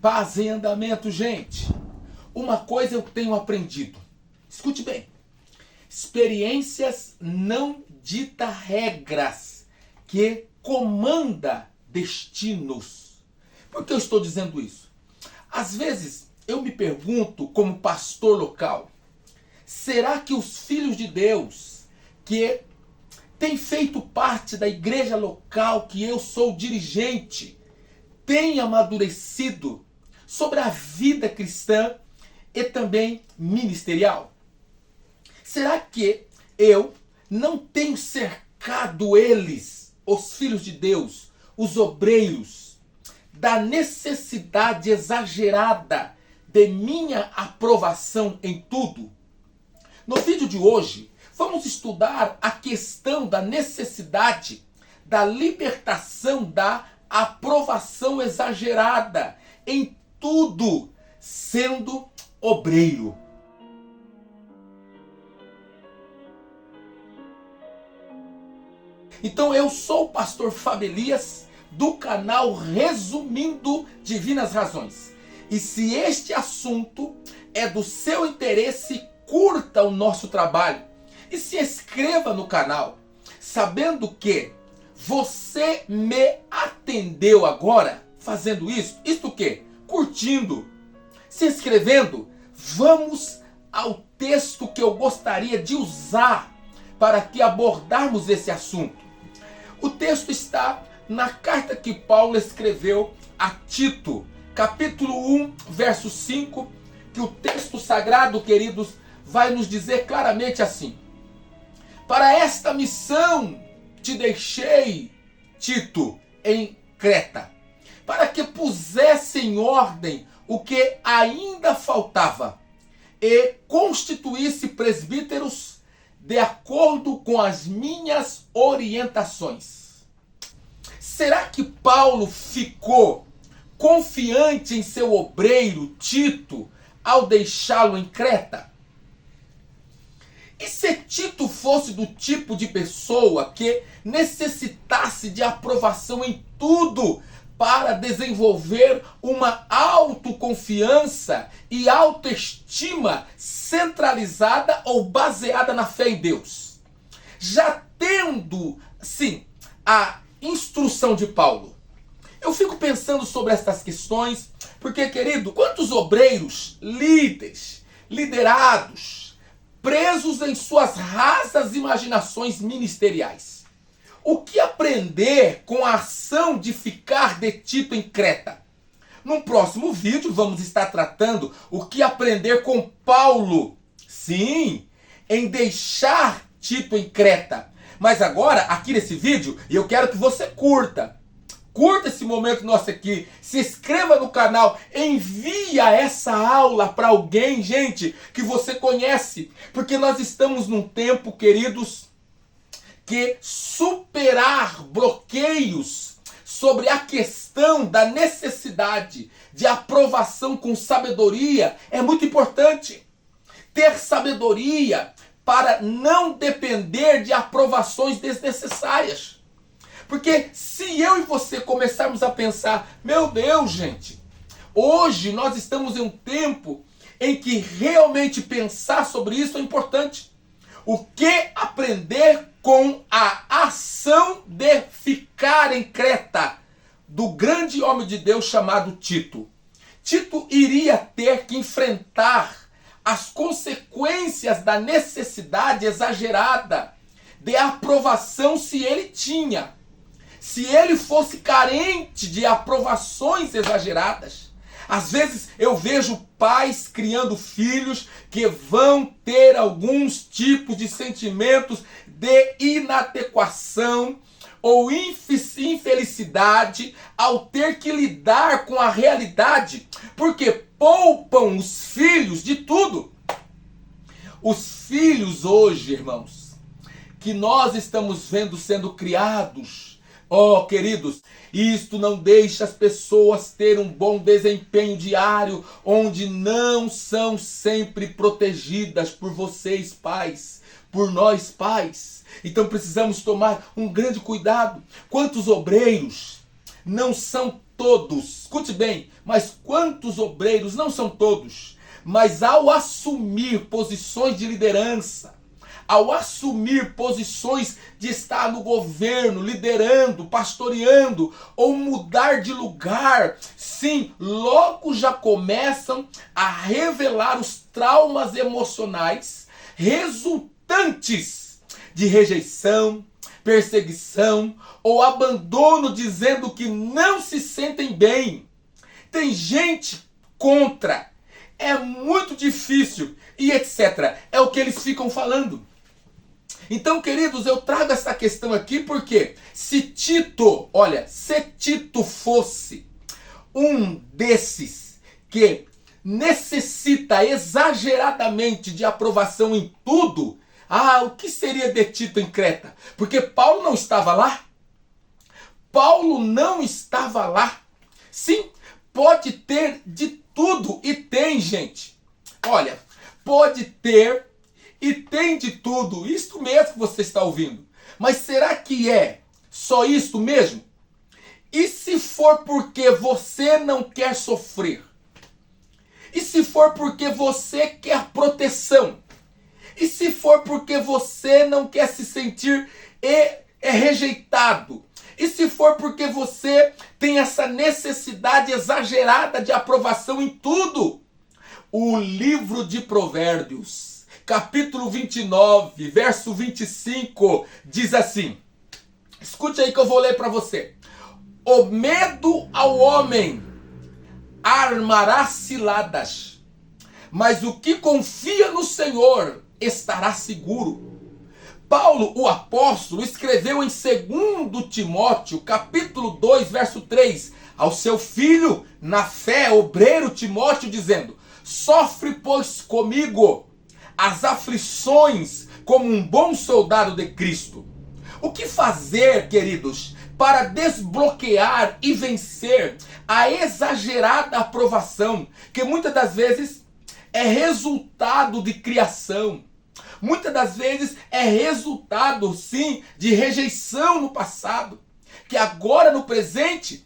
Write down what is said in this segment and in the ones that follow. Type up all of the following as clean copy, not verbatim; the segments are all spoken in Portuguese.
Paz em andamento, gente. Uma coisa eu tenho aprendido. Escute bem. Experiências não dita regras que comanda destinos. Por que eu estou dizendo isso? Às vezes eu me pergunto, como pastor local, será que os filhos de Deus que têm feito parte da igreja local que eu sou dirigente têm amadurecido sobre a vida cristã e também ministerial? Será que eu não tenho cercado eles, os filhos de Deus, os obreiros, da necessidade exagerada de minha aprovação em tudo? No vídeo de hoje, vamos estudar a questão da necessidade da libertação da aprovação exagerada em tudo, sendo obreiro. Então eu sou o pastor Fábio Elias, do canal Resumindo Divinas Razões. E se este assunto é do seu interesse, curta o nosso trabalho e se inscreva no canal, sabendo que você me atendeu agora fazendo isso. Isto o quê? Curtindo, se inscrevendo. Vamos ao texto que eu gostaria de usar para que abordarmos esse assunto. O texto está na carta que Paulo escreveu a Tito, capítulo 1, verso 5, que o texto sagrado, queridos, vai nos dizer claramente assim: para esta missão te deixei, Tito, em Creta, para que pusesse em ordem o que ainda faltava e constituísse presbíteros de acordo com as minhas orientações. Será que Paulo ficou confiante em seu obreiro Tito ao deixá-lo em Creta? E se Tito fosse do tipo de pessoa que necessitasse de aprovação em tudo para desenvolver uma autoconfiança e autoestima centralizada ou baseada na fé em Deus? Já tendo, sim, a instrução de Paulo. Eu fico pensando sobre estas questões, porque, querido, quantos obreiros, líderes, liderados, presos em suas rasas imaginações ministeriais. O que aprender com a ação de ficar de Tito em Creta? Num próximo vídeo vamos estar tratando o que aprender com Paulo, sim, em deixar Tito em Creta. Mas agora, aqui nesse vídeo, eu quero que você curta esse momento nosso aqui, se inscreva no canal, envia essa aula para alguém, gente, que você conhece, porque nós estamos num tempo, queridos, que superar bloqueios sobre a questão da necessidade de aprovação com sabedoria é muito importante. Ter sabedoria para não depender de aprovações desnecessárias. Porque se eu e você começarmos a pensar, meu Deus, gente, hoje nós estamos em um tempo em que realmente pensar sobre isso é importante. O que aprender com a ação de ficar em Creta do grande homem de Deus chamado Tito? Tito iria ter que enfrentar as consequências da necessidade exagerada de aprovação se ele tinha. Se ele fosse carente de aprovações exageradas. Às vezes eu vejo pais criando filhos que vão ter alguns tipos de sentimentos de inadequação ou infelicidade ao ter que lidar com a realidade, porque poupam os filhos de tudo. Os filhos hoje, irmãos, que nós estamos vendo sendo criados, oh, queridos, isto não deixa as pessoas ter um bom desempenho diário, onde não são sempre protegidas por vocês, pais, por nós, pais. Então precisamos tomar um grande cuidado. Quantos obreiros não são todos, escute bem, mas quantos obreiros, não são todos, mas ao assumir posições de liderança, ao assumir posições de estar no governo, liderando, pastoreando, ou mudar de lugar, sim, logo já começam a revelar os traumas emocionais resultantes de rejeição, perseguição ou abandono, dizendo que não se sentem bem. Tem gente contra, é muito difícil e etc. É o que eles ficam falando. Então, queridos, eu trago essa questão aqui porque se Tito fosse um desses que necessita exageradamente de aprovação em tudo, o que seria de Tito em Creta? Porque Paulo não estava lá. Paulo não estava lá. Sim, pode ter de tudo e tem, gente. Olha, pode ter e tem de tudo, isto mesmo que você está ouvindo. Mas será que é só isto mesmo? E se for porque você não quer sofrer? E se for porque você quer proteção? E se for porque você não quer se sentir rejeitado? E se for porque você tem essa necessidade exagerada de aprovação em tudo? O livro de Provérbios, capítulo 29, verso 25, diz assim, escute aí que eu vou ler para você. O medo ao homem armará ciladas, mas o que confia no Senhor estará seguro. Paulo, o apóstolo, escreveu em 2 Timóteo, capítulo 2, verso 3, ao seu filho, na fé, obreiro Timóteo, dizendo, sofre, pois, comigo as aflições como um bom soldado de Cristo. O que fazer, queridos, para desbloquear e vencer a exagerada aprovação, que muitas das vezes é resultado de criação, muitas das vezes é resultado, sim, de rejeição no passado, que agora no presente,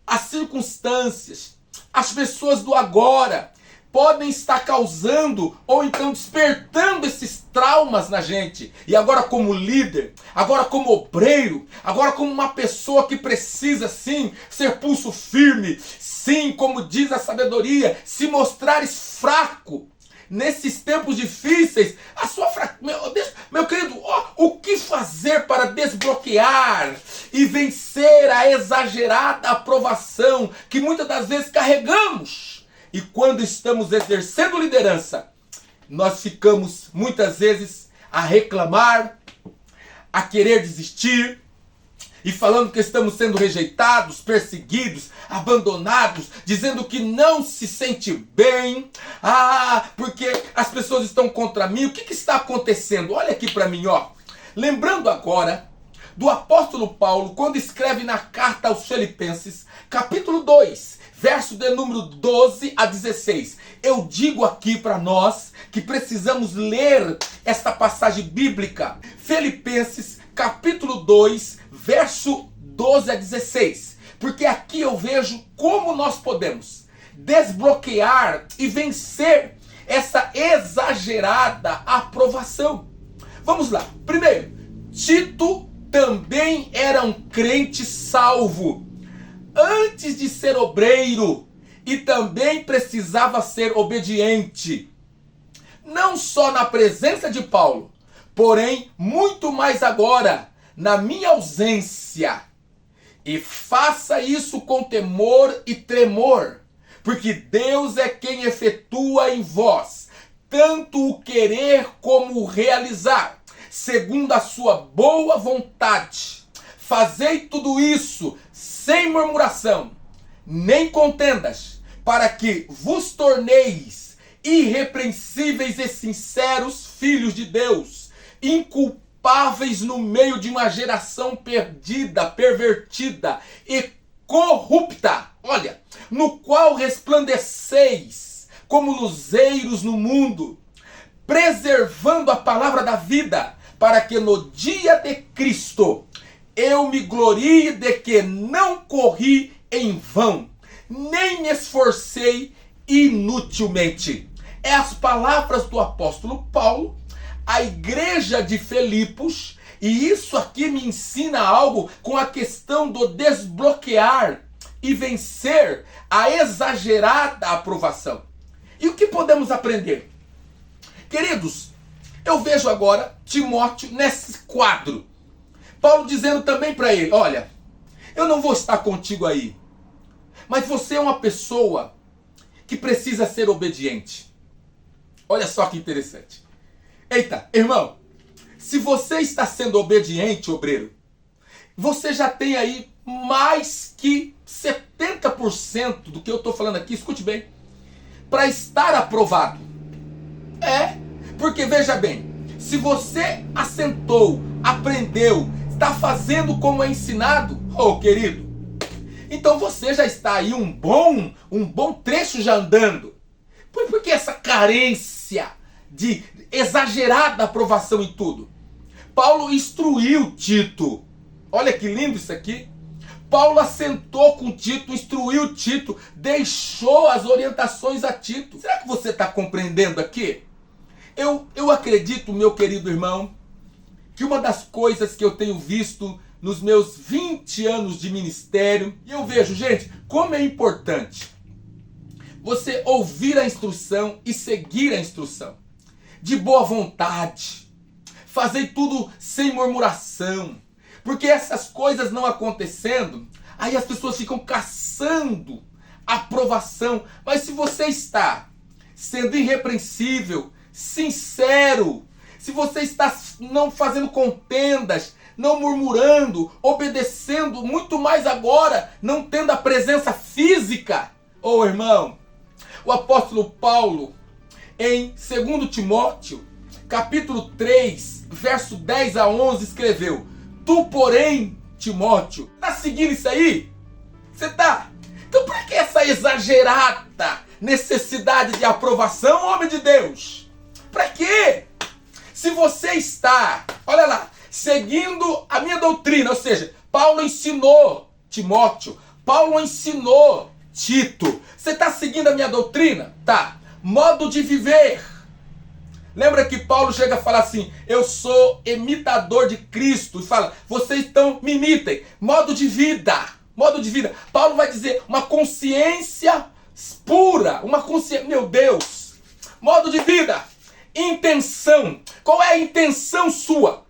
as circunstâncias, as pessoas do agora, podem estar causando ou então despertando esses traumas na gente. E agora como líder, agora como obreiro, agora como uma pessoa que precisa sim ser pulso firme, sim, como diz a sabedoria, se mostrares fraco nesses tempos difíceis, a sua meu querido, o que fazer para desbloquear e vencer a exagerada aprovação que muitas das vezes carregamos? E quando estamos exercendo liderança, nós ficamos muitas vezes a reclamar, a querer desistir, e falando que estamos sendo rejeitados, perseguidos, abandonados, dizendo que não se sente bem, porque as pessoas estão contra mim. O que está acontecendo? Olha aqui para mim, lembrando agora do apóstolo Paulo, quando escreve na carta aos Filipenses, capítulo 2, verso de número 12 a 16. Eu digo aqui para nós que precisamos ler esta passagem bíblica. Filipenses, capítulo 2, verso 12 a 16. Porque aqui eu vejo como nós podemos desbloquear e vencer essa exagerada aprovação. Vamos lá. Primeiro, Tito também era um crente salvo antes de ser obreiro e também precisava ser obediente. Não só na presença de Paulo, porém muito mais agora, na minha ausência. E faça isso com temor e tremor, porque Deus é quem efetua em vós tanto o querer como o realizar, segundo a sua boa vontade. Fazei tudo isso sem murmuração, nem contendas, para que vos torneis irrepreensíveis e sinceros filhos de Deus, inculpáveis no meio de uma geração perdida, pervertida e corrupta, olha, no qual resplandeceis como luzeiros no mundo, preservando a palavra da vida, para que no dia de Cristo eu me glorie de que não corri em vão, nem me esforcei inutilmente. É as palavras do apóstolo Paulo à igreja de Filipos, e isso aqui me ensina algo com a questão do desbloquear e vencer a exagerada aprovação. E o que podemos aprender? Queridos, eu vejo agora Timóteo nesse quadro. Paulo dizendo também para ele, olha, eu não vou estar contigo aí, mas você é uma pessoa que precisa ser obediente. Olha só que interessante. Eita, irmão, se você está sendo obediente, obreiro, você já tem aí mais que 70% do que eu estou falando aqui, escute bem, para estar aprovado. Porque veja bem, se você assentou, aprendeu, está fazendo como é ensinado, querido, então você já está aí um bom trecho já andando. Por que essa carência de exagerada aprovação em tudo? Paulo instruiu Tito. Olha que lindo isso aqui. Paulo assentou com Tito, instruiu Tito, deixou as orientações a Tito. Será que você está compreendendo aqui? Eu acredito, meu querido irmão, que uma das coisas que eu tenho visto nos meus 20 anos de ministério, e eu vejo, gente, como é importante você ouvir a instrução e seguir a instrução. De boa vontade. Fazer tudo sem murmuração. Porque essas coisas não acontecendo, aí as pessoas ficam caçando aprovação. Mas se você está sendo irrepreensível, sincero, se você está não fazendo contendas, não murmurando, obedecendo, muito mais agora, não tendo a presença física, irmão, o apóstolo Paulo, em 2 Timóteo, capítulo 3, verso 10 a 11, escreveu: tu, porém, Timóteo, tá seguindo isso aí? Você tá? Então para que essa exagerada necessidade de aprovação, homem de Deus? Para quê? Se você está, olha lá, seguindo a minha doutrina, ou seja, Paulo ensinou Timóteo, Paulo ensinou Tito. Você está seguindo a minha doutrina? Tá. Modo de viver. Lembra que Paulo chega a falar assim, eu sou imitador de Cristo. E fala, vocês me imitem. Modo de vida. Modo de vida. Paulo vai dizer uma consciência pura. Uma consciência, meu Deus. Modo de vida. Intenção. Qual é a intenção sua?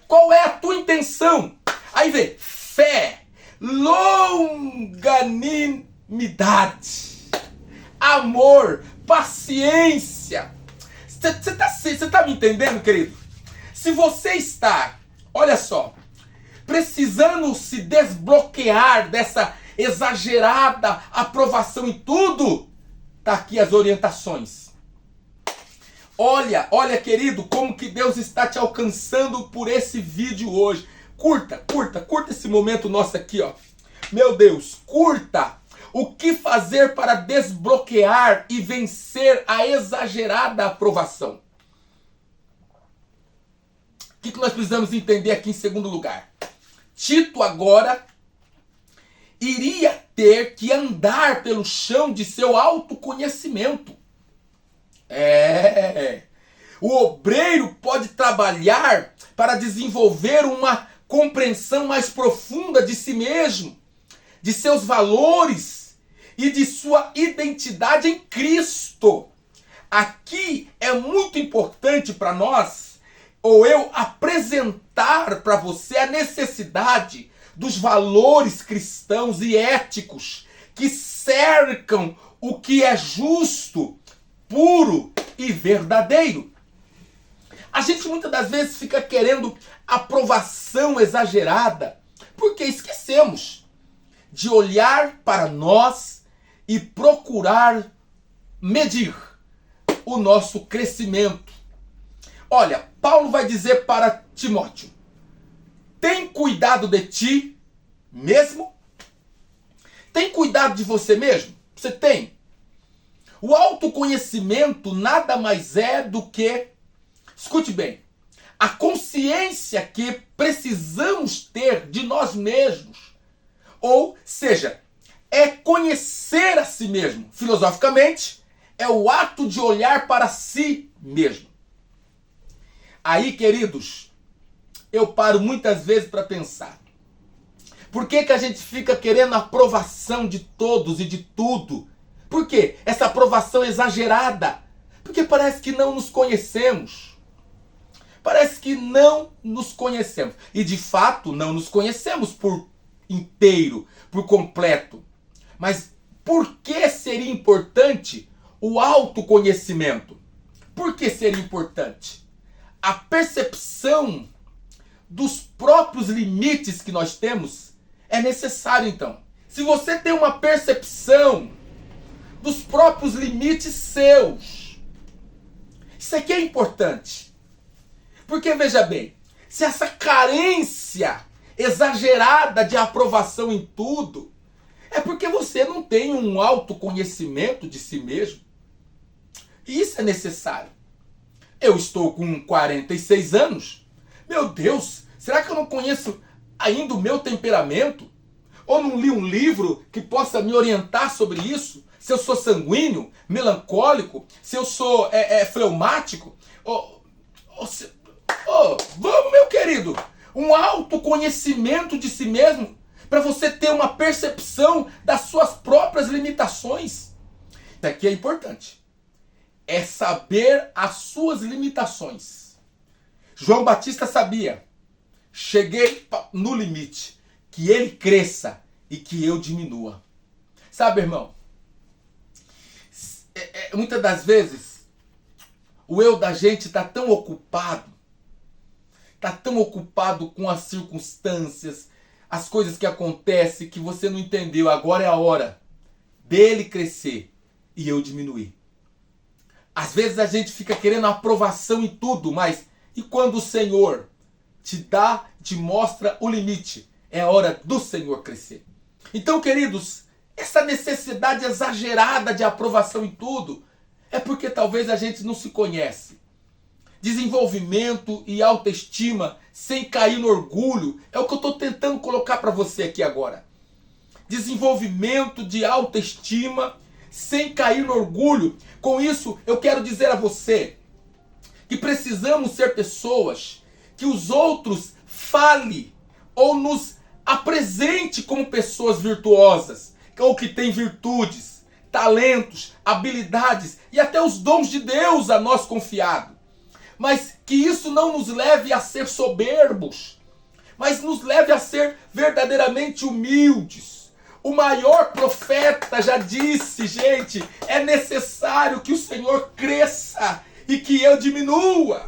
Qual é a tua intenção? Aí vem fé. Longanimidade, amor, paciência. Você tá me entendendo, querido? Se você está, olha só, precisando se desbloquear dessa exagerada aprovação em tudo, tá aqui as orientações. Olha, querido, como que Deus está te alcançando por esse vídeo hoje. Curta esse momento nosso aqui, ó. Meu Deus, curta. O que fazer para desbloquear e vencer a exagerada aprovação? O que nós precisamos entender aqui em segundo lugar? Tito agora iria ter que andar pelo chão de seu autoconhecimento. O obreiro pode trabalhar para desenvolver uma compreensão mais profunda de si mesmo, de seus valores e de sua identidade em Cristo. Aqui é muito importante para nós, ou eu apresentar para você a necessidade dos valores cristãos e éticos que cercam o que é justo, puro e verdadeiro. A gente muitas das vezes fica querendo aprovação exagerada porque esquecemos de olhar para nós e procurar medir o nosso crescimento. Olha, Paulo vai dizer para Timóteo: tem cuidado de ti mesmo? Tem cuidado de você mesmo? Você tem? O autoconhecimento nada mais é do que, escute bem, a consciência que precisamos ter de nós mesmos. Ou seja, é conhecer a si mesmo. Filosoficamente, é o ato de olhar para si mesmo. Aí, queridos, eu paro muitas vezes para pensar. Por que a gente fica querendo a aprovação de todos e de tudo? Por quê? Essa aprovação exagerada. Porque parece que não nos conhecemos. Parece que não nos conhecemos. E de fato não nos conhecemos por inteiro, por completo. Mas por que seria importante o autoconhecimento? Por que seria importante? A percepção dos próprios limites que nós temos é necessário, então. Se você tem uma percepção dos próprios limites seus, isso aqui é importante. Porque, veja bem, se essa carência exagerada de aprovação em tudo, é porque você não tem um autoconhecimento de si mesmo. E isso é necessário. Eu estou com 46 anos. Meu Deus, será que eu não conheço ainda o meu temperamento? Ou não li um livro que possa me orientar sobre isso? Se eu sou sanguíneo, melancólico, se eu sou fleumático? Vamos, meu querido, um autoconhecimento de si mesmo para você ter uma percepção das suas próprias limitações. Isso aqui é importante. É saber as suas limitações. João Batista sabia. Cheguei no limite. Que ele cresça e que eu diminua. Sabe, irmão? Muitas das vezes, o eu da gente está tão ocupado com as circunstâncias, as coisas que acontecem, que você não entendeu. Agora é a hora dele crescer e eu diminuir. Às vezes a gente fica querendo aprovação em tudo, mas e quando o Senhor te mostra o limite? É a hora do Senhor crescer. Então, queridos, essa necessidade exagerada de aprovação em tudo é porque talvez a gente não se conhece. Desenvolvimento e autoestima sem cair no orgulho é o que eu estou tentando colocar para você aqui agora. Desenvolvimento de autoestima sem cair no orgulho. Com isso, eu quero dizer a você que precisamos ser pessoas que os outros falem ou nos apresente como pessoas virtuosas, ou que têm virtudes, talentos, habilidades e até os dons de Deus a nós confiado. Mas que isso não nos leve a ser soberbos, mas nos leve a ser verdadeiramente humildes. O maior profeta já disse, gente, é necessário que o Senhor cresça e que eu diminua.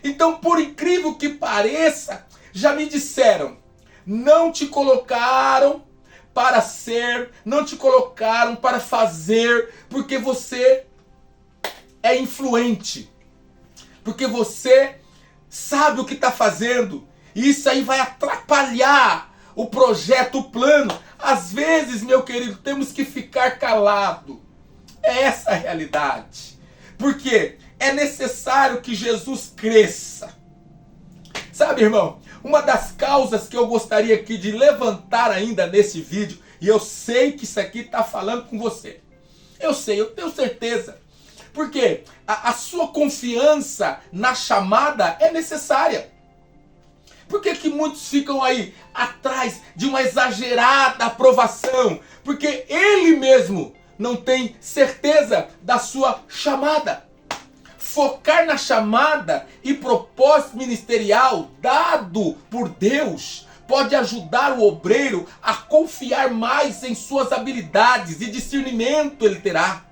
Então, por incrível que pareça, já me disseram, não te colocaram para ser, não te colocaram para fazer, porque você é influente, porque você sabe o que está fazendo, e isso aí vai atrapalhar o projeto, o plano. Às vezes, meu querido, temos que ficar calado. É essa a realidade. Porque é necessário que Jesus cresça. Sabe, irmão, uma das causas que eu gostaria aqui de levantar ainda nesse vídeo, e eu sei que isso aqui está falando com você. Eu sei, eu tenho certeza. Porque a sua confiança na chamada é necessária. Por que muitos ficam aí atrás de uma exagerada aprovação? Porque ele mesmo não tem certeza da sua chamada. Focar na chamada e propósito ministerial dado por Deus pode ajudar o obreiro a confiar mais em suas habilidades e discernimento ele terá,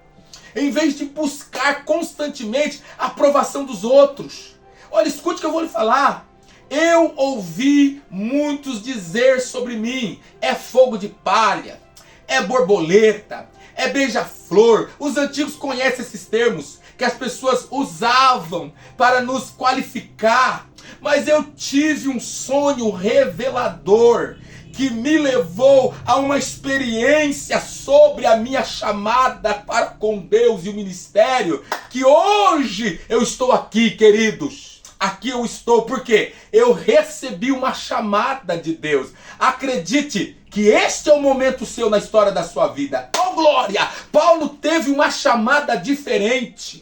em vez de buscar constantemente a aprovação dos outros. Olha, escute o que eu vou lhe falar. Eu ouvi muitos dizer sobre mim, é fogo de palha, é borboleta, é beija-flor. Os antigos conhecem esses termos que as pessoas usavam para nos qualificar. Mas eu tive um sonho revelador que me levou a uma experiência sobre a minha chamada para com Deus e o ministério, que hoje eu estou aqui, queridos. Aqui eu estou porque eu recebi uma chamada de Deus. Acredite que este é o momento seu na história da sua vida. Oh glória! Paulo teve uma chamada diferente.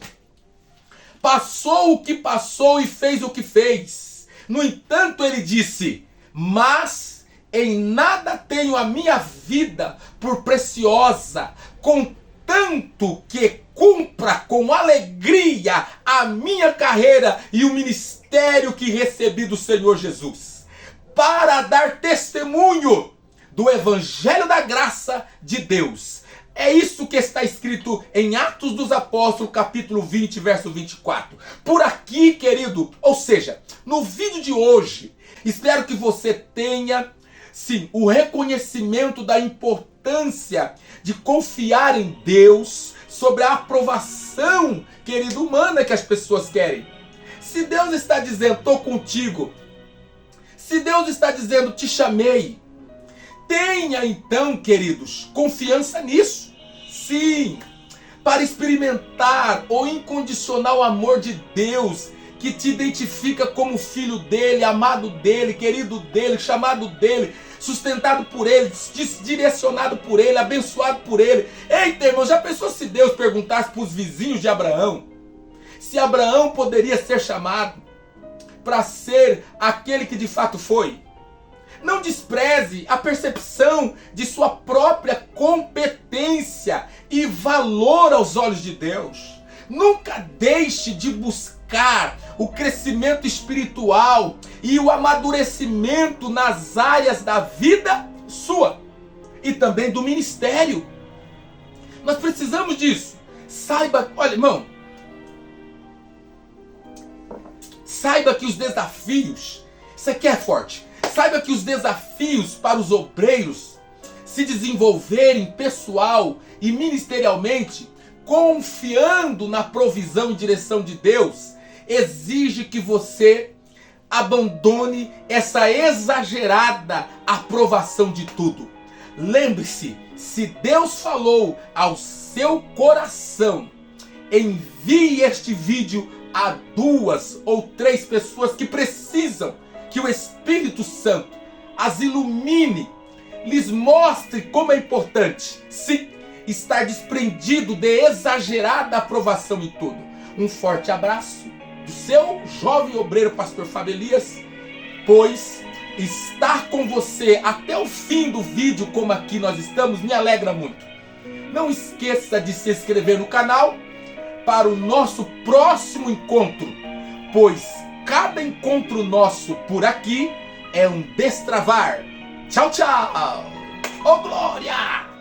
Passou o que passou e fez o que fez. No entanto, ele disse: mas em nada tenho a minha vida por preciosa, contanto que cumpra com alegria a minha carreira e o ministério que recebi do Senhor Jesus, para dar testemunho do Evangelho da graça de Deus. É isso que está escrito em Atos dos Apóstolos, capítulo 20, verso 24. Por aqui, querido, ou seja, no vídeo de hoje, espero que você tenha, sim, o reconhecimento da importância de confiar em Deus sobre a aprovação, querido, humana que as pessoas querem. Se Deus está dizendo, estou contigo, se Deus está dizendo, te chamei, tenha então, queridos, confiança nisso. Sim, para experimentar o incondicional amor de Deus, que te identifica como filho dele, amado dele, querido dele, chamado dele, sustentado por ele, direcionado por ele, abençoado por ele. Eita, irmão, já pensou se Deus perguntasse para os vizinhos de Abraão se Abraão poderia ser chamado para ser aquele que de fato foi? Não despreze a percepção de sua própria competência e valor aos olhos de Deus. Nunca deixe de buscar o crescimento espiritual e o amadurecimento nas áreas da vida sua e também do ministério. Nós precisamos disso. Saiba, olha, irmão, saiba que os desafios, isso aqui é forte. Saiba que os desafios para os obreiros se desenvolverem pessoal e ministerialmente, confiando na provisão e direção de Deus, exige que você abandone essa exagerada aprovação de tudo. Lembre-se, se Deus falou ao seu coração, envie este vídeo a 2 ou 3 pessoas que precisam que o Espírito Santo as ilumine, lhes mostre como é importante, sim, estar desprendido de exagerada aprovação em tudo. Um forte abraço do seu jovem obreiro pastor Fábio Elias, pois estar com você até o fim do vídeo, como aqui nós estamos, me alegra muito. Não esqueça de se inscrever no canal para o nosso próximo encontro, pois cada encontro nosso por aqui é um destravar. Tchau, tchau! Oh, glória!